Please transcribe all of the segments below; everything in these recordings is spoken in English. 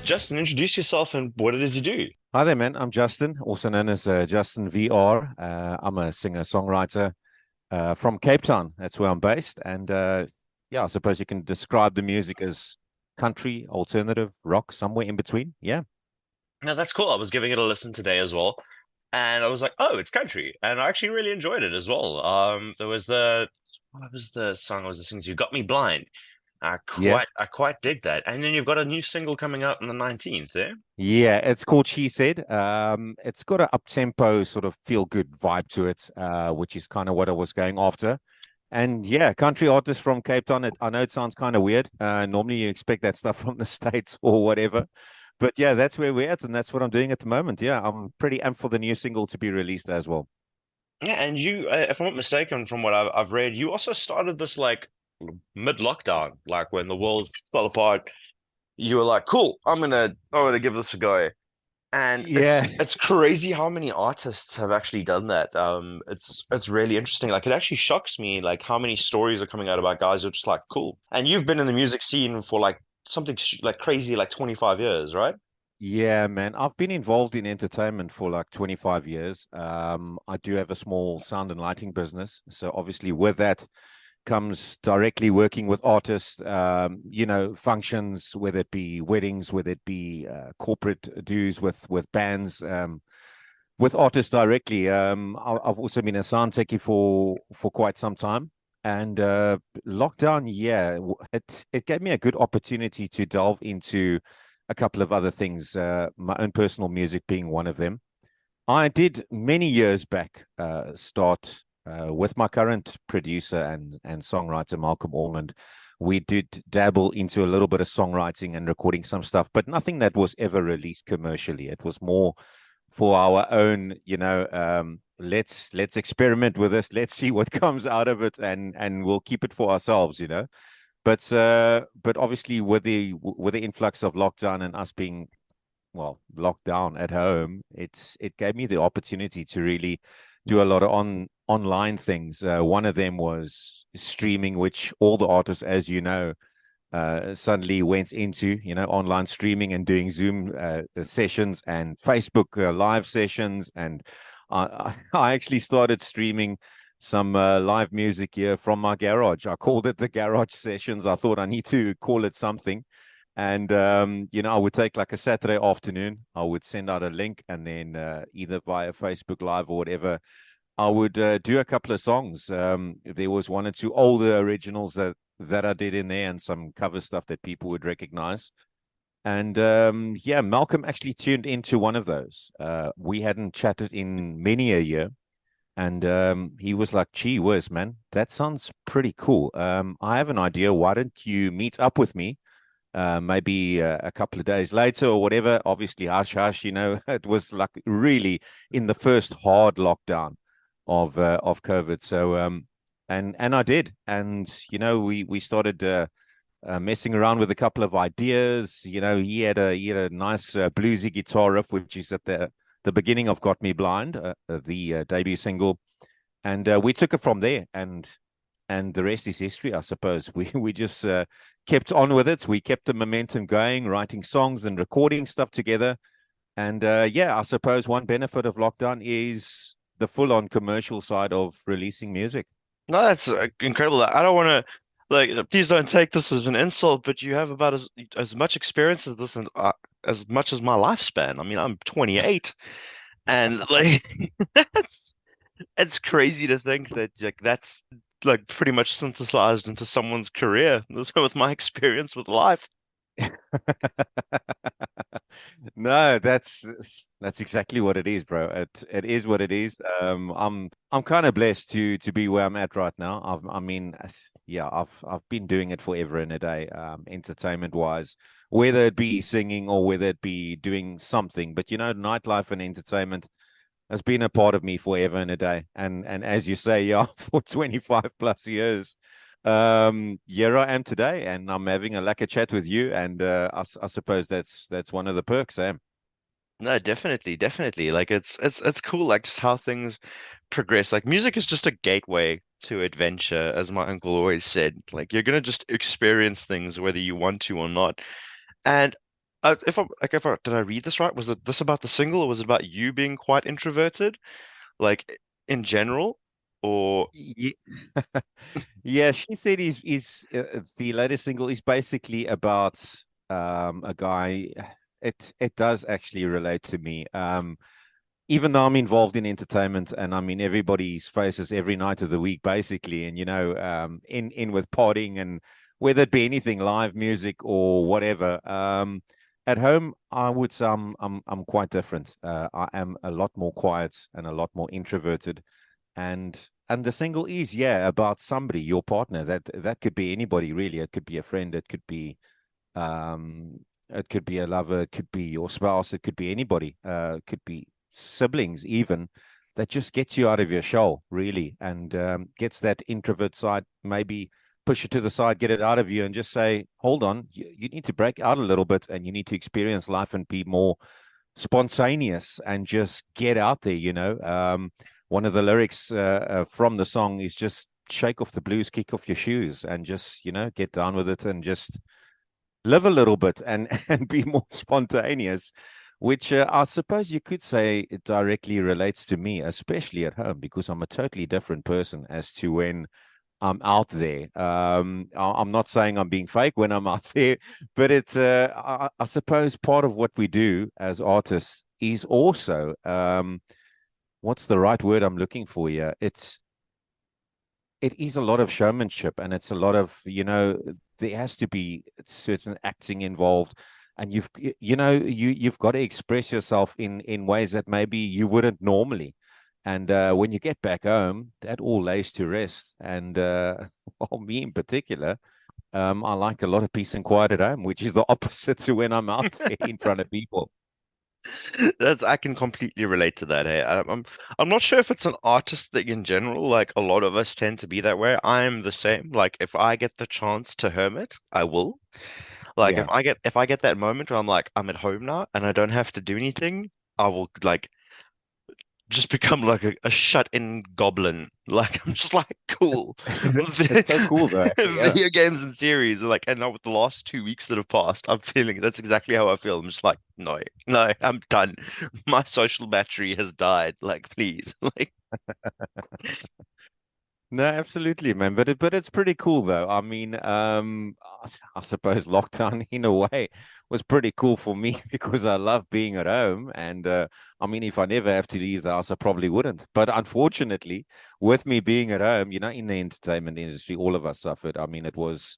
Justin, introduce yourself and what it is you do. Hi there, man. I'm Justin, also known as Justin VR. I'm a singer-songwriter from Cape Town. That's where I'm based. And yeah, I suppose you can describe the music as country, alternative, rock, somewhere in between. Yeah. Now that's cool. I was giving it a listen today as well, and I was like, "Oh, it's country," and I actually really enjoyed it as well. There was the what was the song I was listening to? "Got Me Blind." Yeah. I quite dig that. And then you've got a new single coming out on the 19th, eh? Yeah. It's called She Said. It's got an up-tempo sort of feel-good vibe to it, which is kind of what I was going after. And yeah, country artist from Cape Town. I know it sounds kind of weird. Normally you expect that stuff from the States or whatever. But yeah, that's where we're at, and that's what I'm doing at the moment. Yeah, I'm pretty amped for the new single to be released as well. Yeah, and you, if I'm not mistaken, from what I've read, you also started this like mid-lockdown, like when the world fell apart. You were like, "Cool, I'm gonna give this a go." And it's Yeah, it's crazy how many artists have actually done that. It's really interesting. Like it actually shocks me like how many stories are coming out about guys who are just like cool. And you've been in the music scene for like something like crazy like 25 years, right? yeah, man. I've been involved in entertainment for like 25 years. I do have a small sound and lighting business. So obviously with that comes directly working with artists, functions, whether it be weddings, whether it be corporate dues with bands, with artists directly. I've also been a sound techie for quite some time. And lockdown, yeah, it gave me a good opportunity to delve into a couple of other things, my own personal music being one of them. I did many years back start with my current producer and songwriter, Malcolm Ormond. We did dabble into a little bit of songwriting and recording some stuff, but nothing that was ever released commercially. It was more for our own, let's experiment with this. Let's see what comes out of it, and we'll keep it for ourselves. But obviously with the influx of lockdown and us being locked down at home, it gave me the opportunity to really do a lot of online things. One of them was streaming, which all the artists, as you know, suddenly went into, online streaming and doing Zoom sessions and Facebook live sessions. And I actually started streaming some live music here from my garage. I called it the garage sessions. I thought I need to call it something. And I would take like a Saturday afternoon, I would send out a link, and then either via Facebook Live or whatever, I would do a couple of songs. There was one or two older originals that I did in there, and some cover stuff that people would recognize. And yeah, Malcolm actually tuned into one of those. We hadn't chatted in many a year, and he was like, "Gee whiz, man, that sounds pretty cool. I have an idea. Why don't you meet up with me? Maybe a couple of days later or whatever." Obviously, hush hush. It was like really in the first hard lockdown of COVID. So and I did, and we started messing around with a couple of ideas. He had a nice bluesy guitar riff, which is at the beginning of "Got Me Blind," the debut single, and we took it from there. And the rest is history, I suppose. We just kept on with it. We kept the momentum going, writing songs and recording stuff together. And yeah, I suppose one benefit of lockdown is the full-on commercial side of releasing music. No, that's incredible. I don't want to like please don't take this as an insult, but you have about as much experience as this and as much as my lifespan. I mean, I'm 28 and like that's it's crazy to think that like that's like pretty much synthesized into someone's career. This was my experience with life. No, that's exactly what it is, bro. It is what it is. I'm kind of blessed to be where I'm at right now. I mean, yeah, I've been doing it forever and a day, entertainment wise, whether it be singing or whether it be doing something. But nightlife and entertainment has been a part of me forever and a day. And as you say, yeah, for 25 plus years. Here I am today, and I'm having a lekker chat with you, and I suppose that's one of the perks, eh? No, definitely, definitely. Like it's cool, like just how things progress. Like music is just a gateway to adventure, as my uncle always said. Like you're gonna just experience things whether you want to or not. And did I read this right? Was it this about the single, or was it about you being quite introverted, like in general, or Ye- Yeah, she said he's the latest single is basically about a guy. It does actually relate to me. Even though I'm involved in entertainment and I'm in everybody's faces every night of the week, basically, and in with podding and whether it be anything, live music or whatever. At home, I would say I'm quite different. I am a lot more quiet and a lot more introverted, and the single is, yeah, about somebody, your partner. That could be anybody really. It could be a friend. It could be a lover. It could be your spouse. It could be anybody. It could be siblings even, that just gets you out of your shell really, and gets that introvert side, maybe push it to the side, get it out of you, and just say, hold on, you need to break out a little bit, and you need to experience life and be more spontaneous and just get out there. One of the lyrics from the song is just shake off the blues, kick off your shoes, and just get down with it and just live a little bit and and be more spontaneous, which I suppose you could say it directly relates to me, especially at home, because I'm a totally different person as to when I'm out there. I'm not saying I'm being fake when I'm out there, but I suppose part of what we do as artists is also, what's the right word I'm looking for here? It is a lot of showmanship, and it's a lot of, there has to be certain acting involved, and you've got to express yourself in ways that maybe you wouldn't normally. And when you get back home, that all lays to rest. And well, me in particular, I like a lot of peace and quiet at home, which is the opposite to when I'm out there in front of people. that's I can completely relate to that. Hey, I'm not sure if it's an artist thing in general. Like a lot of us tend to be that way. I'm the same. Like if I get the chance to hermit, I will. Like Yeah. if I get that moment where I'm like I'm at home now and I don't have to do anything, I will like just become like a shut-in goblin. Like I'm just like cool. It's so cool though. Yeah. Video games and series, like, and now with the last 2 weeks that have passed, I'm feeling that's exactly how I feel. I'm just like, no, no, I'm done. My social battery has died. Like, please, like, No, absolutely, man. But it's pretty cool though. I mean, I suppose lockdown in a way was pretty cool for me because I love being at home. And I mean, if I never have to leave the house, I probably wouldn't. But unfortunately, with me being at home, in the entertainment industry, all of us suffered. I mean, it was.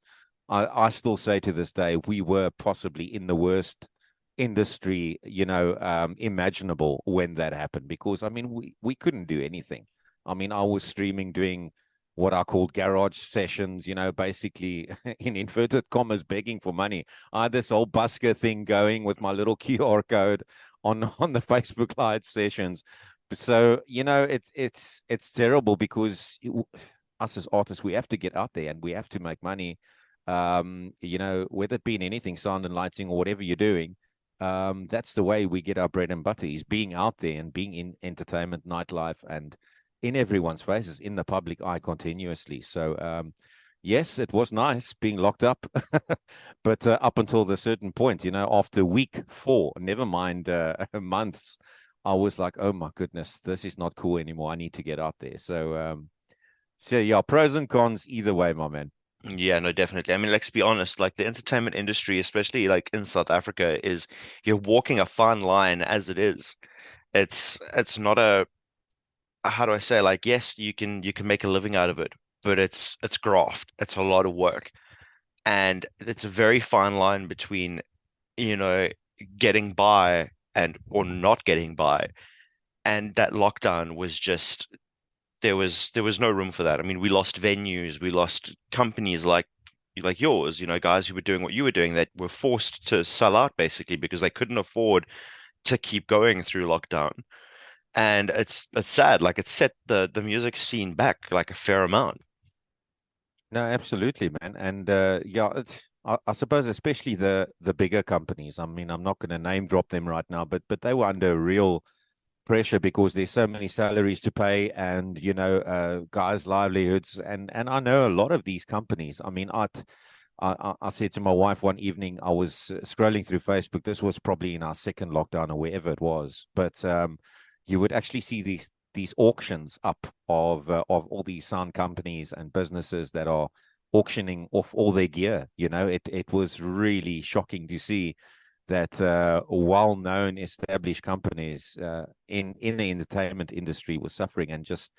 I still say to this day, we were possibly in the worst industry, imaginable when that happened, because I mean, we couldn't do anything. I mean, I was streaming, doing what I called garage sessions, basically in inverted commas, begging for money. I had this whole busker thing going with my little QR code on the Facebook Live sessions. So, it's terrible because us as artists, we have to get out there and we have to make money. Whether it be in anything, sound and lighting or whatever you're doing, that's the way we get our bread and butter, is being out there and being in entertainment, nightlife, and in everyone's faces, in the public eye continuously. So, yes, it was nice being locked up, but up until the certain point, after week 4, never mind months, I was like, oh my goodness, this is not cool anymore. I need to get out there. So yeah, pros and cons either way, my man. yeah, no, definitely. I mean, let's be honest, like the entertainment industry, especially like in South Africa, is you're walking a fine line as it is. It's not a how do I say, like, yes, you can make a living out of it, but it's graft. It's a lot of work. And it's a very fine line between, you know, getting by and or not getting by. And that lockdown was just there was no room for that. I mean, we lost venues, we lost companies like yours, guys who were doing what you were doing that were forced to sell out basically because they couldn't afford to keep going through lockdown. And it's sad. Like it set the music scene back like a fair amount. No, absolutely, man. And yeah, I suppose especially the bigger companies. I mean, I'm not going to name drop them right now, but they were under real pressure because there's so many salaries to pay, and guys' livelihoods. And I know a lot of these companies. I mean, I said to my wife one evening, I was scrolling through Facebook. This was probably in our second lockdown or wherever it was, but you would actually see these auctions up of all these sound companies and businesses that are auctioning off all their gear. It was really shocking to see that well-known established companies in the entertainment industry were suffering and just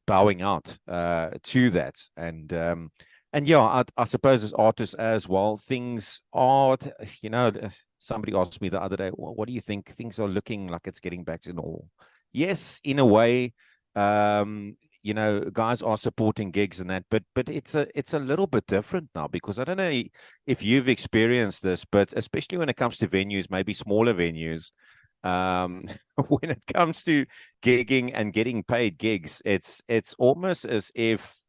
bowing out to that. And yeah, I suppose as artists as well, things are, somebody asked me the other day, well, what do you think? Things are looking like it's getting back to normal. Yes, in a way, guys are supporting gigs and that, but it's a little bit different now, because I don't know if you've experienced this, but especially when it comes to venues, maybe smaller venues, um, when it comes to gigging and getting paid gigs, it's almost as if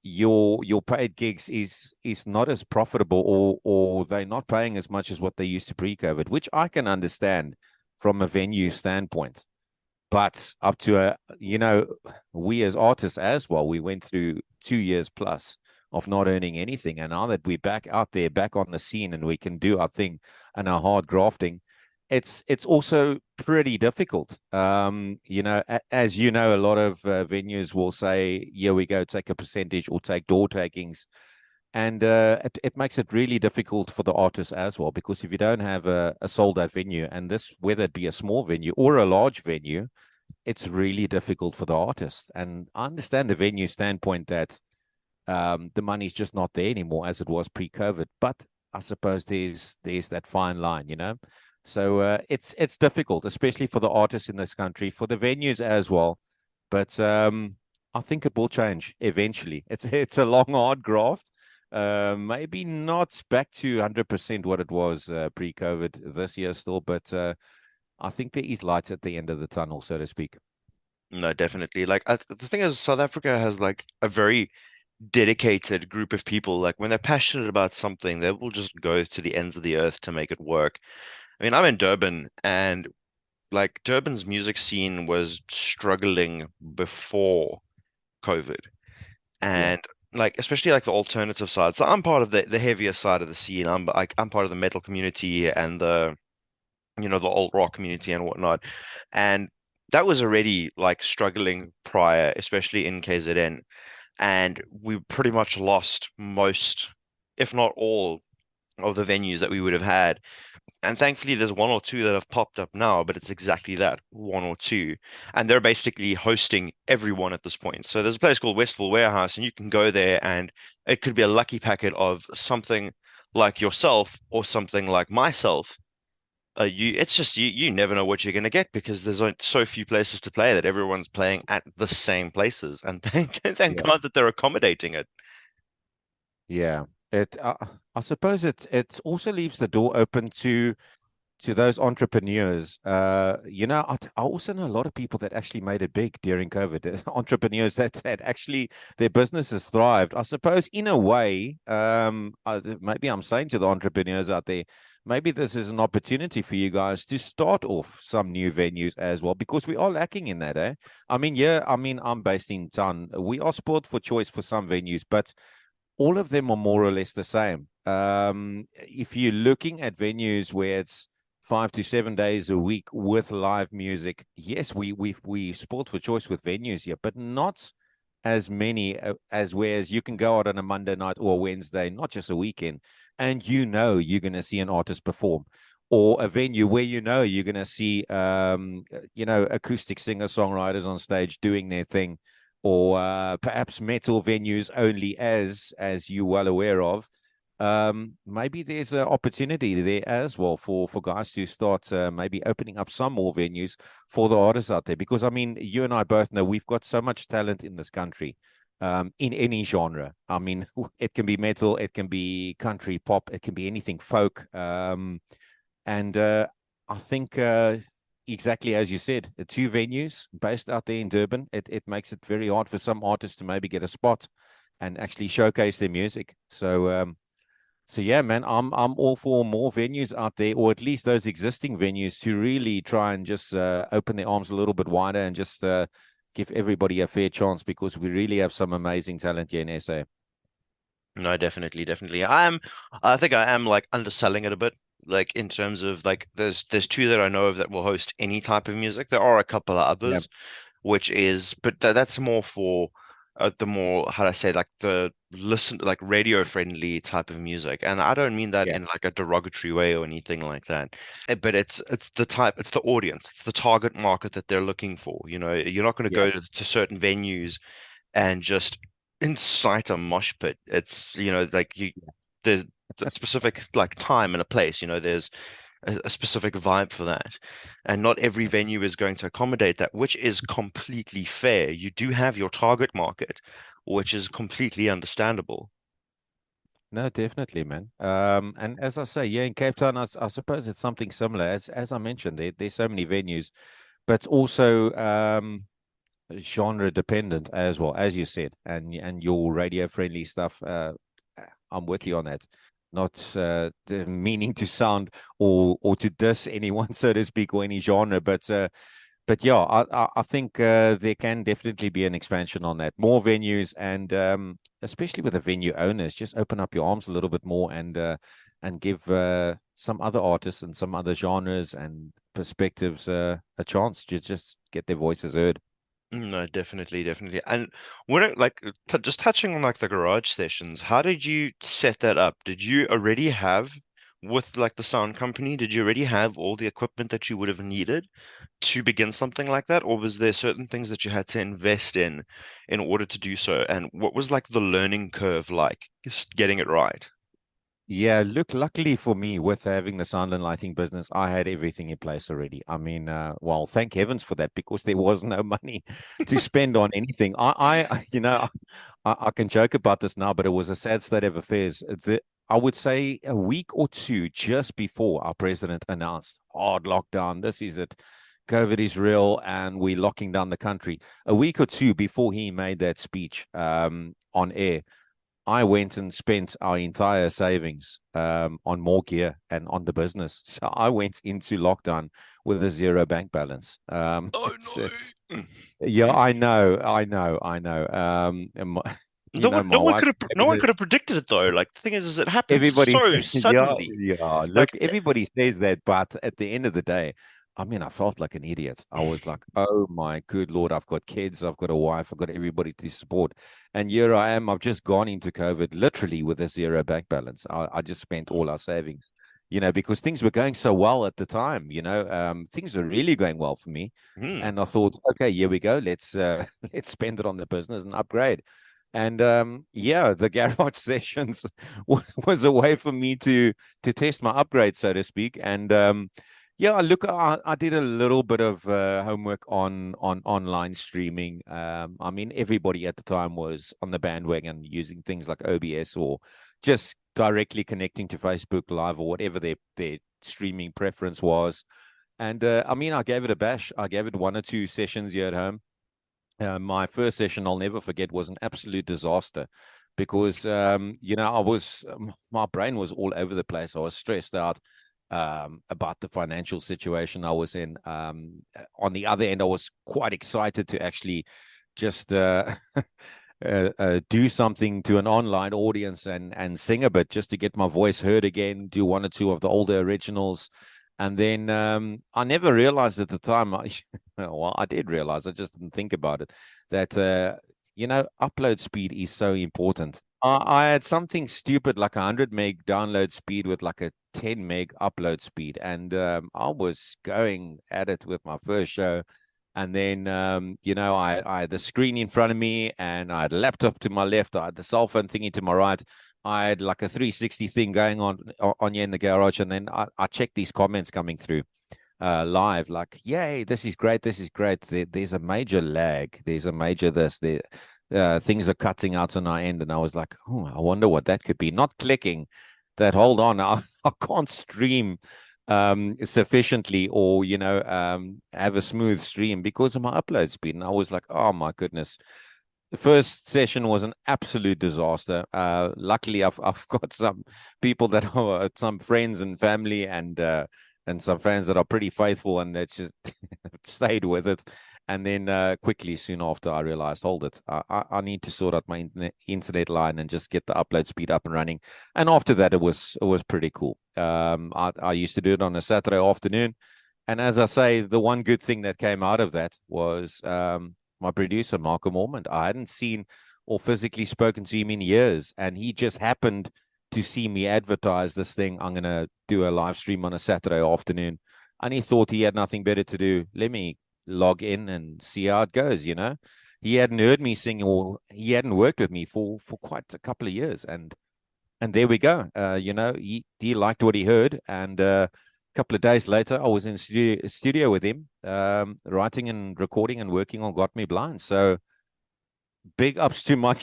your paid gigs is not as profitable, or they're not paying as much as what they used to pre-COVID, which I can understand from a venue standpoint. But up to we as artists as well, we went through 2 years plus of not earning anything. And now that we're back out there, back on the scene, and we can do our thing and our hard grafting, it's also pretty difficult. As you know, a lot of venues will say, "Here we go, take a percentage or take door takings," and it makes it really difficult for the artists as well, because if you don't have a sold out venue, and this, whether it be a small venue or a large venue, it's really difficult for the artist. And I understand the venue standpoint that the money's just not there anymore as it was pre-COVID. But I suppose there's that fine line, So it's difficult, especially for the artists in this country, for the venues as well. But I think it will change eventually. It's a long, hard graft. Maybe not back to 100% what it was pre-COVID this year still, but I think there is light at the end of the tunnel, so to speak. No, definitely. Like the thing is, South Africa has like a very dedicated group of people. Like when they're passionate about something, they will just go to the ends of the earth to make it work. I mean, I'm in Durban, and like Durban's music scene was struggling before COVID. Yeah, And like especially like the alternative side. So I'm part of the heavier side of the scene. I'm part of the metal community and the alt rock community and whatnot. And that was already like struggling prior, especially in KZN. And we pretty much lost most, if not all, of the venues that we would have had. And thankfully, there's one or two that have popped up now, but it's exactly that, one or two. And they're basically hosting everyone at this point. So there's a place called Westville Warehouse, and you can go there, and it could be a lucky packet of something like yourself or something like myself. It's just you never know what you're going to get, because there's so few places to play that everyone's playing at the same places. And thank yeah, God that they're accommodating it. yeah. I suppose it also leaves the door open to those entrepreneurs. I also know a lot of people that actually made it big during COVID. Entrepreneurs that actually their businesses thrived. I suppose in a way, maybe I'm saying to the entrepreneurs out there, maybe this is an opportunity for you guys to start off some new venues as well, because we are lacking in that, eh? I mean, yeah, I mean, I'm based in town. We are spoiled for choice for some venues, but all of them are more or less the same. If you're looking at venues where it's 5 to 7 days a week with live music, yes, we sport for choice with venues here, but not as many as whereas you can go out on a Monday night or a Wednesday, not just a weekend, and you're going to see an artist perform. Or a venue where you're going to see, acoustic singer-songwriters on stage doing their thing, or perhaps metal venues only, as you're well aware of. Maybe there's an opportunity there as well for guys to start maybe opening up some more venues for the artists out there. Because I mean, you and I both know we've got so much talent in this country, in any genre. I mean, it can be metal, it can be country, pop, it can be anything, folk. And I think exactly as you said, the two venues based out there in Durban, it makes it very hard for some artists to maybe get a spot and actually showcase their music. So yeah, man, I'm all for more venues out there, or at least those existing venues, to really try and just open their arms a little bit wider and just give everybody a fair chance, because we really have some amazing talent here in SA. No, definitely, definitely. I think I am like underselling it a bit. Like in terms of like, there's two that I know of that will host any type of music. There are a couple of Yeah, others, which is, but that's more for the more, how do I say, like the listen, like radio friendly type of music. And I don't mean that yeah, in like a derogatory way or anything like that. But it's the type, it's the audience, it's the target market that they're looking for. You know, you're not going to yeah. go to certain venues and just incite a mosh pit. It's, like there's a specific like time and a place, there's a specific vibe for that. And not every venue is going to accommodate that, which is completely fair. You do have your target market, which is completely understandable. No, definitely, man. And as I say, yeah, in Cape Town, I suppose it's something similar. As I mentioned, there's so many venues, but also genre dependent as well, as you said, and your radio friendly stuff. I'm with you on that. Not meaning to sound or to diss anyone, so to speak, or any genre, but yeah, I think there can definitely be an expansion on that. More venues, and especially with the venue owners, just open up your arms a little bit more, and give some other artists and some other genres and perspectives a chance to just get their voices heard. No, definitely, definitely. And when it like t just touching on like the garage sessions, how did you set that up? Did you already have with like the sound company, did you already have all the equipment that you would have needed to begin something like that, or was there certain things that you had to invest in order to do so? And what was like the learning curve like, just getting it right? Yeah, look, luckily for me, with having the sound and lighting business, I had everything in place already. I mean, well, thank heavens for that, because there was no money to spend on anything. I can joke about this now, but it was a sad state of affairs. I would say a week or two just before our president announced hard lockdown, this is it, COVID is real, and we're locking down the country. A week or two before he made that speech on air, I went and spent our entire savings on more gear and on the business. So I went into lockdown with a zero bank balance. Oh It's no. yeah, I know. No one, My no one wife, could have, no one could have predicted it though. Like the thing is it happened everybody, so yeah, suddenly. yeah. Look, Like, everybody says that, but at the end of the day, I mean, I felt like an idiot. I was like, oh my good Lord, I've got kids, I've got a wife, I've got everybody to support. And here I am, I've just gone into COVID literally with a zero bank balance. I just spent all our savings, because things were going so well at the time, things were really going well for me. hmm. And I thought, okay, here we go. Let's let's spend it on the business and upgrade. And yeah, the garage sessions was a way for me to test my upgrade, so to speak. And yeah, look, I did a little bit of homework on online streaming. I mean, everybody at the time was on the bandwagon using things like OBS, or just directly connecting to Facebook Live, or whatever their streaming preference was. And I mean, I gave it a bash. I gave it one or two sessions here at home. My first session, I'll never forget, was an absolute disaster, because my brain was all over the place. I was stressed out about the financial situation I was in. On the other end, I was quite excited to actually just do something to an online audience, and sing a bit, just to get my voice heard again, do one or two of the older originals. And then I never realized at the time, well, I did realize, I just didn't think about it, that, upload speed is so important. I had something stupid like 100 meg download speed with like a 10 meg upload speed. And I was going at it with my first show. And then, I had the screen in front of me, and I had a laptop to my left. I had the cell phone thingy to my right. I had like a 360 thing going on here in the garage. And then I checked these comments coming through live, like, yay, this is great. This is great. There's a major lag. There's a major this. Things are cutting out on our end. And I was like, oh, I wonder what that could be. Not clicking that, hold on, I can't stream sufficiently, or have a smooth stream because of my upload speed. And I was like, oh my goodness. The first session was an absolute disaster. Luckily, I've got some people that are some friends and family, and some fans that are pretty faithful, and that just stayed with it. And then quickly, soon after, I realized, hold it, I need to sort out my internet line and just get the upload speed up and running. And after that, it was pretty cool. I used to do it on a Saturday afternoon. And as I say, the one good thing that came out of that was my producer, Malcolm Ormond. I hadn't seen or physically spoken to him in years. And he just happened to see me advertise this thing. I'm going to do a live stream on a Saturday afternoon. And he thought he had nothing better to do. Let me log in and see how it goes. He hadn't heard me sing, or he hadn't worked with me for quite a couple of years. And there we go. He liked what he heard. And a couple of days later, I was in studio with him, writing and recording and working on Got Me Blind. So big ups to my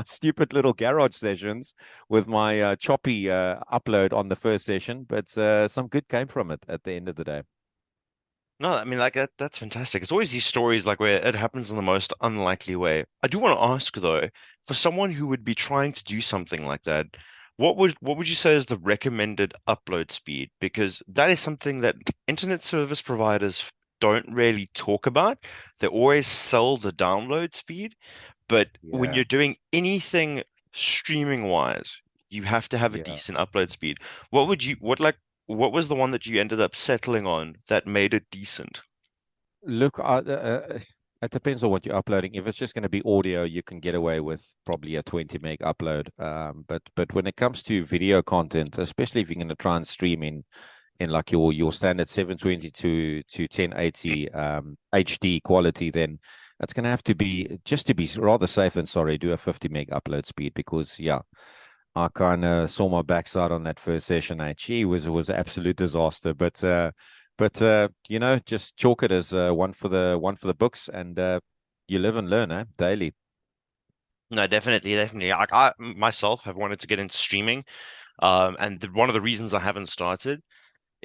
stupid little garage sessions with my choppy upload on the first session, but some good came from it at the end of the day. No, I mean like that's fantastic. It's always these stories like where it happens in the most unlikely way. I do want to ask though, for someone who would be trying to do something like that, what would you say is the recommended upload speed? Because that is something that internet service providers don't really talk about. They always sell the download speed, but when Yeah, you're doing anything streaming wise, you have to have a yeah. decent upload speed. What was the one that you ended up settling on that made it decent? Look, it depends on what you're uploading. If it's just going to be audio, you can get away with probably a 20 meg upload. But when it comes to video content, especially if you're going to try and stream in like your standard 720 to 1080 HD quality, then it's going to have to be, just to be rather safe than sorry, do a 50 meg upload speed, because yeah, I kind of saw my backside on that first session. Gee, was an absolute disaster. But just chalk it as one for the books, and you live and learn, daily. No, definitely, definitely. Like I myself have wanted to get into streaming, and one of the reasons I haven't started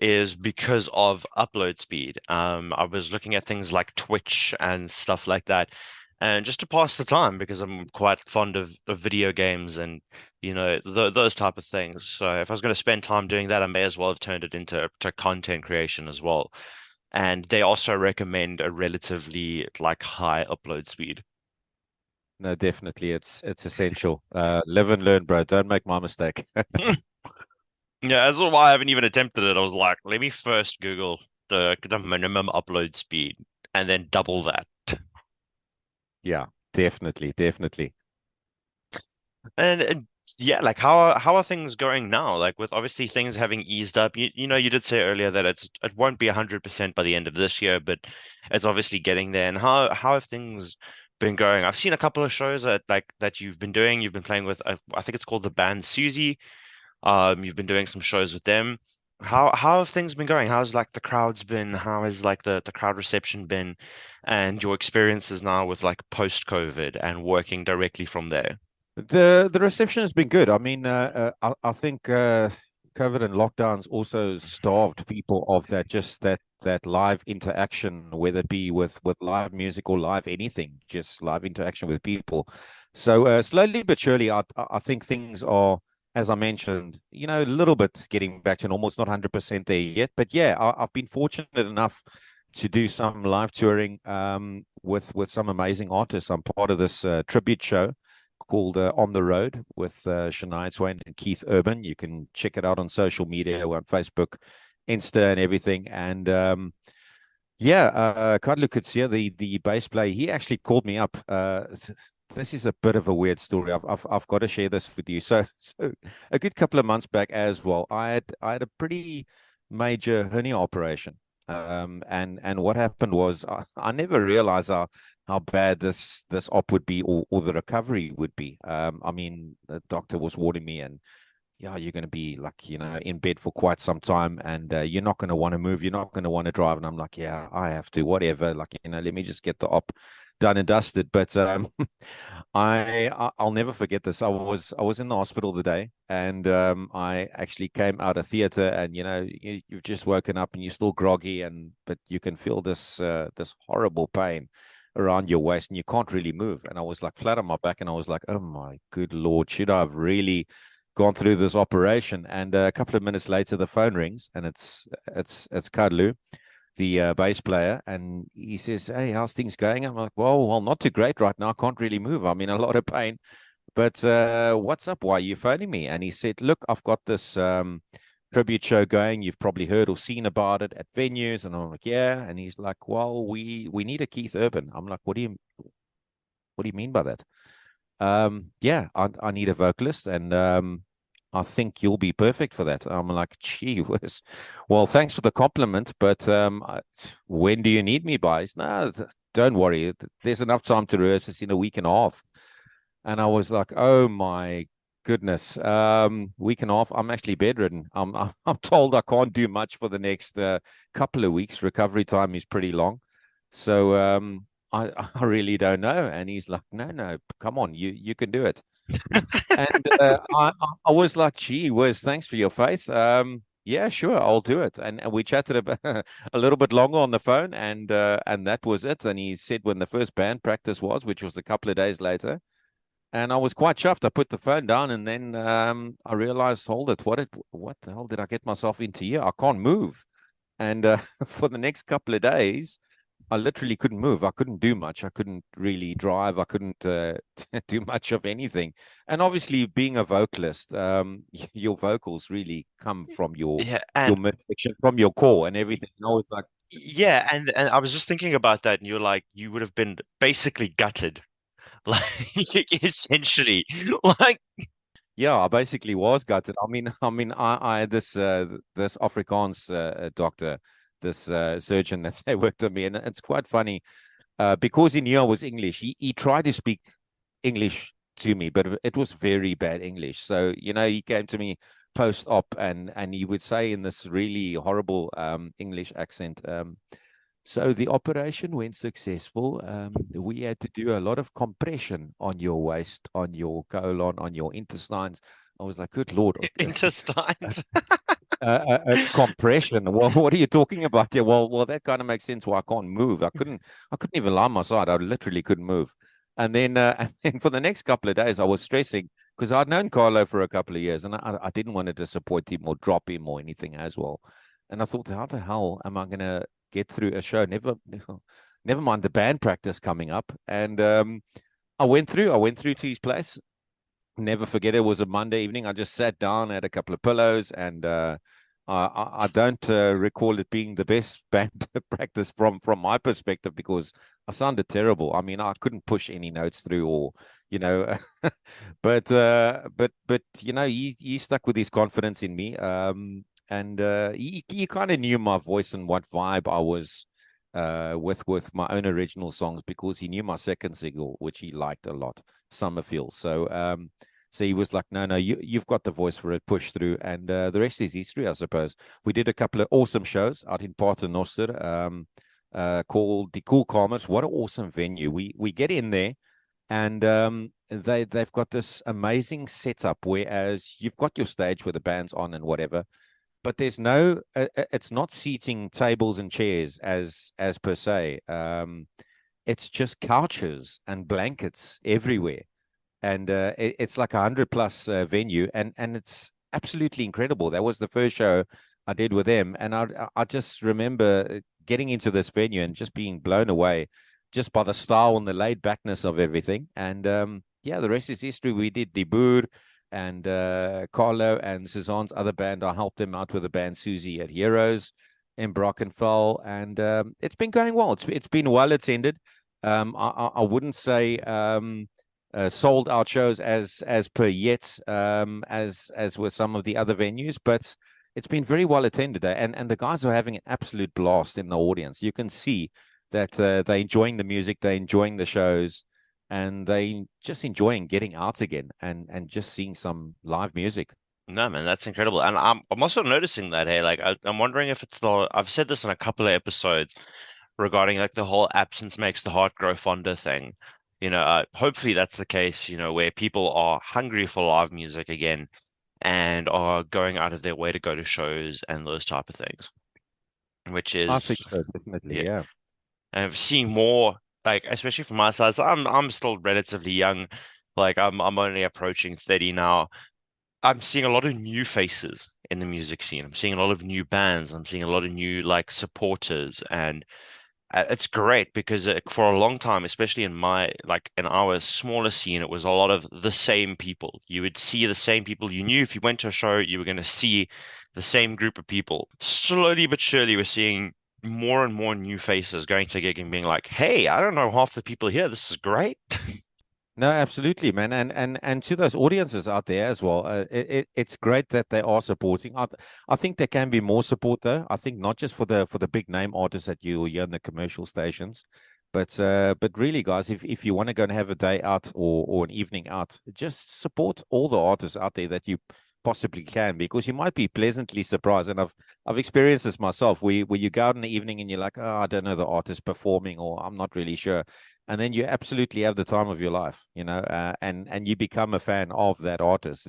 is because of upload speed. I was looking at things like Twitch and stuff like that, and just to pass the time because I'm quite fond of video games and those type of things. So if I was going to spend time doing that, I may as well have turned it into to content creation as well. And they also recommend a relatively like high upload speed. No, definitely, it's essential. Live and learn, bro. Don't make my mistake. Yeah, that's why I haven't even attempted it. I was like, let me first Google the minimum upload speed and then double that. Yeah, definitely, definitely. And yeah, like how are things going now? Like with obviously things having eased up. You did say earlier that it won't be 100% by the end of this year, but it's obviously getting there. And how have things been going? I've seen a couple of shows that you've been doing. You've been playing with I think it's called the band Susie. You've been doing some shows with them. How have things been going? How's like the crowds been? How has like the crowd reception been? And your experiences now with like post-COVID and working directly from there? The reception has been good. I mean, I think COVID and lockdowns also starved people of that live interaction, whether it be with live music or live anything, just live interaction with people. So slowly but surely, I think things are, as I mentioned, a little bit getting back to normal. It's not 100% there yet, but yeah, I've been fortunate enough to do some live touring with some amazing artists. I'm part of this tribute show called On the Road with Shania Twain and Keith Urban. You can check it out on social media, on Facebook, Insta, and everything. And yeah, Carlo Kutsia, the bass player, he actually called me up. This is a bit of a weird story. I've got to share this with you. So a good couple of months back as well, I had a pretty major hernia operation. And what happened was I never realized how bad this op would be, or the recovery would be. I mean, the doctor was warning me, and yeah, you're going to be like, in bed for quite some time, and you're not going to want to move. You're not going to want to drive. And I'm like, yeah, I have to, whatever. Like, let me just get the op done and dusted. But I'll never forget this. I was in the hospital the day, and I actually came out of theater, and you've just woken up and you're still groggy, but you can feel this horrible pain around your waist, and you can't really move. And I was like flat on my back, and I was like, oh my good Lord, should I have really gone through this operation? And a couple of minutes later, the phone rings, and it's Kadlu. the bass player, and he says, "Hey, how's things going?" I'm like, "Well, not too great right now. I can't really move. I'm in a lot of pain. But what's up? Why are you phoning me?" And he said, "Look, I've got this tribute show going. You've probably heard or seen about it at venues." And I'm like, "Yeah." And he's like, "Well, we need a Keith Urban." I'm like, what do you mean by that?" Yeah, I need a vocalist, and I think you'll be perfect for that. I'm like, "Gee whiz. Well, thanks for the compliment, but when do you need me by?" He's, "No, don't worry. There's enough time to rehearse this in a week and a half." And I was like, "Oh my goodness, week and a half. I'm actually bedridden. I'm told I can't do much for the next couple of weeks. Recovery time is pretty long, so I really don't know." And he's like, "No, no, come on, you can do it." And I was like, "Gee whiz, thanks for your faith. Yeah, sure, I'll do it." And we chatted about a little bit longer on the phone, and that was it. And he said when the first band practice was, which was a couple of days later, and I was quite chuffed. I put the phone down, and then I realized, hold it, what the hell did I get myself into here? I can't move. And for the next couple of days, I literally couldn't move. I couldn't do much. I couldn't really drive. I couldn't do much of anything. And obviously, being a vocalist, your vocals really come from Yeah, your and midsection, from your core and everything. And I was like, yeah, and I was just thinking about that, and you're like, you would have been basically gutted, like essentially, like yeah, I basically was gutted. I had this Afrikaans doctor, this surgeon that they worked on me, and it's quite funny because he knew I was English. He tried to speak English to me, but it was very bad English. So he came to me post-op, and he would say in this really horrible English accent. So the operation went successful. We had to do a lot of compression on your waist, on your colon, on your intestines. I was like, "Good Lord, intestines. compression. Well, what are you talking about here?" Well, that kind of makes sense why I can't move. I couldn't even lie on my side. I literally couldn't move. And then, and then for the next couple of days, I was stressing because I'd known Carlo for a couple of years, and I didn't want to disappoint him or drop him or anything as well. And I thought, how the hell am I going to get through a show? Never mind the band practice coming up. And I went through to his place. Never forget, it was a Monday evening. I just sat down, had a couple of pillows, and I don't recall it being the best band practice from my perspective because I sounded terrible. I mean, I couldn't push any notes through, or you know, but he stuck with his confidence in me, and he kind of knew my voice and what vibe I was with my own original songs because he knew my second single, which he liked a lot, Summerfield. So he was like, "No, no, you've got the voice for it. Push through." And the rest is history, I suppose. We did a couple of awesome shows out in Paternoster, called the Cool Comets. What an awesome venue! We get in there, and they've got this amazing setup. Whereas you've got your stage where the band's on and whatever, but there's no, it's not seating tables and chairs as per se. It's just couches and blankets everywhere, and it's like 100 plus venue, and it's absolutely incredible. That was the first show I did with them, and I just remember getting into this venue and just being blown away just by the style and the laid backness of everything. And yeah, the rest is history. We did the Boer and Carlo and Cezanne's other band. I helped them out with the band Susie at Heroes in Brockenfell, and it's been going well. It's been well attended. I wouldn't say sold out shows as per yet, as with some of the other venues, but it's been very well attended, and the guys are having an absolute blast in the audience. You can see that they're enjoying the music, they're enjoying the shows, and they just enjoying getting out again and just seeing some live music. No, man, that's incredible. And I'm also noticing that, hey, like I'm wondering if it's the I've said this in a couple of episodes regarding like the whole absence makes the heart grow fonder thing. Hopefully that's the case, where people are hungry for live music again and are going out of their way to go to shows and those type of things, which I is think so, definitely, yeah. yeah. And I've seen more like especially from my side. So I'm still relatively young. Like I'm only approaching 30 now. I'm seeing a lot of new faces in the music scene. I'm seeing a lot of new bands. I'm seeing a lot of new like supporters, and it's great because for a long time, especially in my like in our smaller scene, it was a lot of the same people. You would see the same people. You knew if you went to a show, you were going to see the same group of people. Slowly but surely, we're seeing more and more new faces going to a gig and being like, "Hey, I don't know half the people here. This is great." No, absolutely, man, and to those audiences out there as well, it's great that they are supporting. I think there can be more support though. I think not just for the big name artists that you hear in the commercial stations, but really, guys, if you want to go and have a day out or an evening out, just support all the artists out there that you possibly can, because you might be pleasantly surprised. And I've experienced this myself, where you go out in the evening and you're like, oh, I don't know the artist performing, or I'm not really sure, and then you absolutely have the time of your life, and you become a fan of that artist.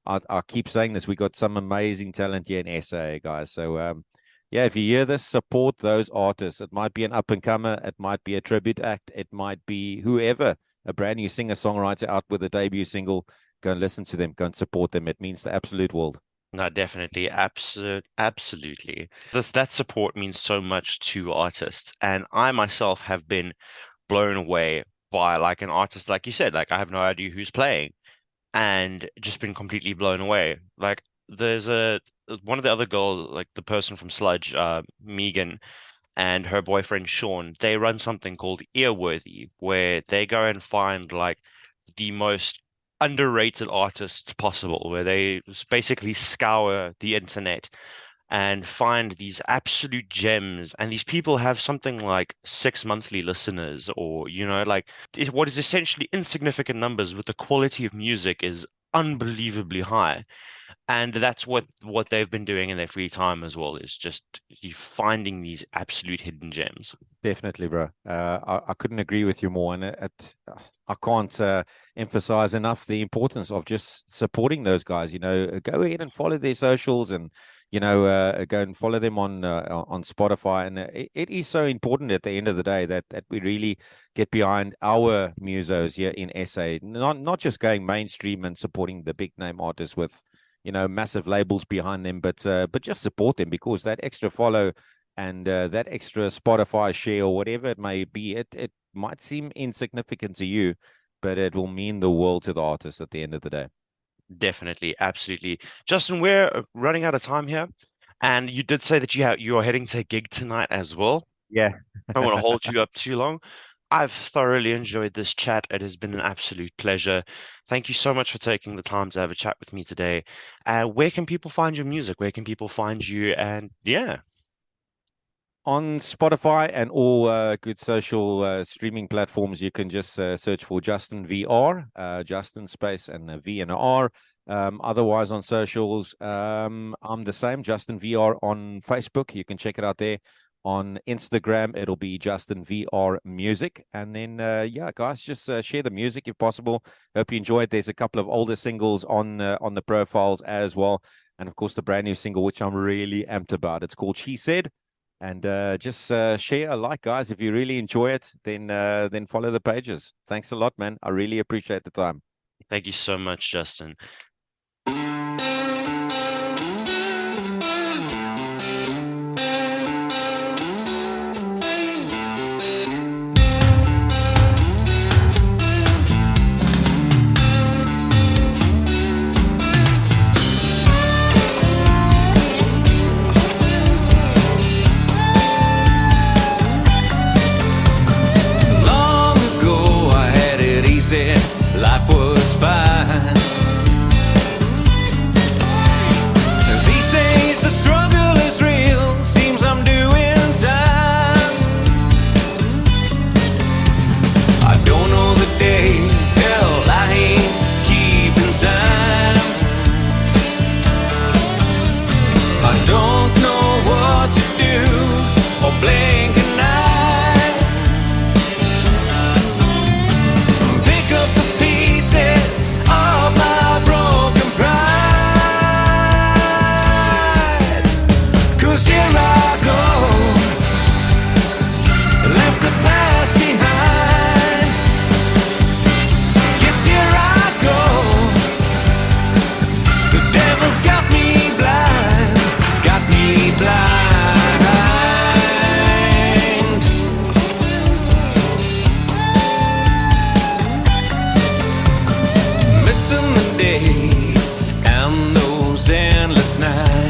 I keep saying this. We got some amazing talent here in SA, guys. So yeah, if you hear this, support those artists. It might be an up and comer, it might be a tribute act, it might be whoever, a brand new singer songwriter out with a debut single. Go and listen to them. Go and support them. It means the absolute world. No, definitely, absolutely. That support means so much to artists, and I myself have been blown away by like an artist, like you said, like I have no idea who's playing, and just been completely blown away. Like there's a one of the other girls, like the person from Sludge, Megan, and her boyfriend Sean, they run something called Earworthy, where they go and find like the most underrated artists possible, where they basically scour the internet and find these absolute gems. And these people have something like 6 monthly listeners, or, like what is essentially insignificant numbers, but the quality of music is unbelievably high. And that's what they've been doing in their free time as well, is just you finding these absolute hidden gems. Definitely, bro. I couldn't agree with you more. And I can't emphasize enough the importance of just supporting those guys. Go ahead and follow their socials, and go and follow them on Spotify. And it is so important at the end of the day that we really get behind our musos here in SA, not just going mainstream and supporting the big name artists with massive labels behind them, but just support them, because that extra follow and that extra Spotify share or whatever it may be, it might seem insignificant to you, but it will mean the world to the artist at the end of the day. Definitely, absolutely. Justin, we're running out of time here, and you did say that you are heading to a gig tonight as well. Yeah. I don't want to hold you up too long. I've thoroughly enjoyed this chat. It has been an absolute pleasure. Thank you so much for taking the time to have a chat with me today. Where can people find your music? Where can people find you? And yeah. On Spotify and all good social streaming platforms, you can just search for Justin VR, Justin space and a V and a R. Otherwise, on socials, I'm the same, Justin VR on Facebook. You can check it out there. On Instagram, it'll be Justin VR Music. And then, yeah, guys, just share the music if possible. Hope you enjoy it. There's a couple of older singles on the profiles as well. And of course, the brand new single, which I'm really amped about. It's called She Said. And just share a like, guys. If you really enjoy it, then follow the pages. Thanks a lot, man. I really appreciate the time. Thank you so much, Justin. Long ago I had it easy, life was fine. those endless nights.